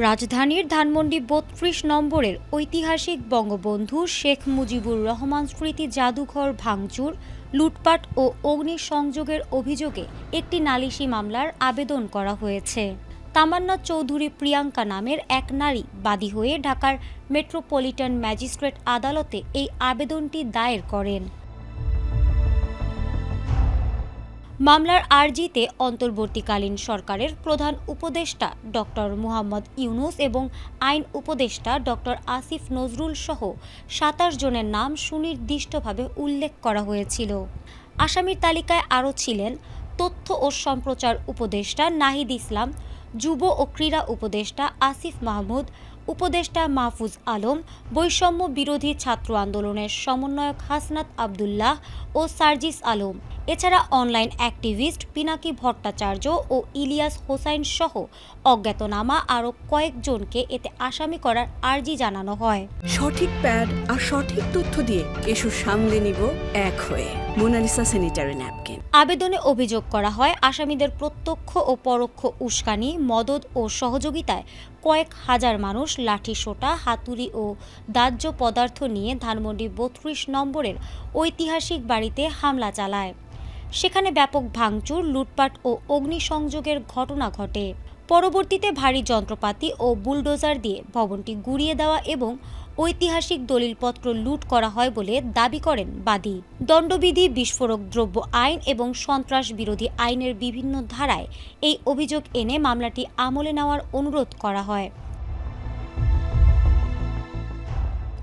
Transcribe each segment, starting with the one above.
রাজধানীর ধানমন্ডি ৩২ নম্বরের ঐতিহাসিক বঙ্গবন্ধু শেখ মুজিবুর রহমান স্মৃতি জাদুঘর ভাঙচুর, লুটপাট ও অগ্নিসংযোগের অভিযোগে একটি নালিশি মামলার আবেদন করা হয়েছে। তামান্না চৌধুরী প্রিয়াঙ্কা নামের এক নারী বাদী হয়ে ঢাকার মেট্রোপলিটন ম্যাজিস্ট্রেট আদালতে এই আবেদনটি দায়ের করেন। মামলার আর্জিতে অন্তর্বর্তীকালীন সরকারের প্রধান উপদেষ্টা ডক্টর মুহাম্মদ ইউনুস এবং আইন উপদেষ্টা ডক্টর আসিফ নজরুল সহ ২৭ জনের নাম সুনির্দিষ্টভাবে উল্লেখ করা হয়েছিল। আসামির তালিকায় আরও ছিলেন তথ্য ও সম্প্রচার উপদেষ্টা নাহিদ ইসলাম, যুব ও ক্রীড়া উপদেষ্টা আসিফ মাহমুদ, উপদেষ্টা মাহফুজ আলম, বৈষম্য বিরোধী ছাত্র আন্দোলনের সমন্বয়ক হাসনাত আবদুল্লাহ ও সার্জিস আলম। এছাড়া অনলাইন অ্যাক্টিভিস্ট পিনাকি ভট্টাচার্য ও ইলিয়াস হোসাইন সহ অজ্ঞাতনামা আরও কয়েকজনকে এতে আসামি করার আর্জি জানানো হয়। সঠিক প্যাড আর সঠিক তথ্য দিয়ে এসব সামলে নিব এক হয়ে। Monalisa sanitary napkin. আবেদনে অভিযোগ করা হয়, আসামিদের প্রত্যক্ষ ও পরোক্ষ উস্কানি, মদদ ও সহযোগিতায় কয়েক হাজার মানুষ লাঠিসোঁটা, হাতুড়ি ও দাহ্য পদার্থ নিয়ে ধানমন্ডি ৩২ নম্বরের ঐতিহাসিক বাড়িতে হামলা চালায়। সেখানে ব্যাপক ভাঙচুর, লুটপাট ও অগ্নিসংযোগের ঘটনা ঘটে। পরবর্তীতে ভারী যন্ত্রপাতি ও বুলডোজার দিয়ে ভবনটি গুঁড়িয়ে দেওয়া এবং ঐতিহাসিক দলিলপত্র লুট করা হয় বলে দাবি করেন বাদী। দণ্ডবিধি, বিস্ফোরক দ্রব্য আইন এবং সন্ত্রাস বিরোধী আইনের বিভিন্ন ধারায় এই অভিযোগ এনে মামলাটি আমলে নেওয়ার অনুরোধ করা হয়।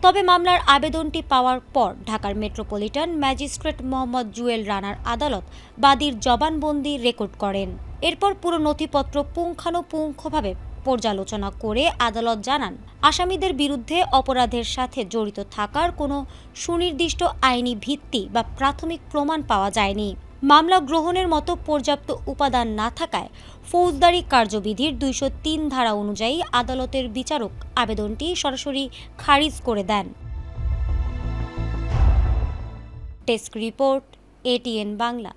তবে মামলার আবেদনটি পাওয়ার পর ঢাকার মেট্রোপলিটন ম্যাজিস্ট্রেট মোহাম্মদ জুয়েল রানার আদালত বাদীর জবানবন্দি রেকর্ড করেন। এরপর পুরো নথিপত্র পুঙ্খানুপুঙ্খভাবে পর্যালোচনা করে আদালত জানান, আসামিদের বিরুদ্ধে অপরাধের সাথে জড়িত থাকার কোনো সুনির্দিষ্ট আইনি ভিত্তি বা প্রাথমিক প্রমাণ পাওয়া যায়নি। মামলা গ্রহণের মতো পর্যাপ্ত উপাদান না থাকায় ফৌজদারি কার্যবিধির ২০৩ ধারা অনুযায়ী আদালতের বিচারক আবেদনটি সরাসরি খারিজ করে দেন। Desk report, ATN Bangla.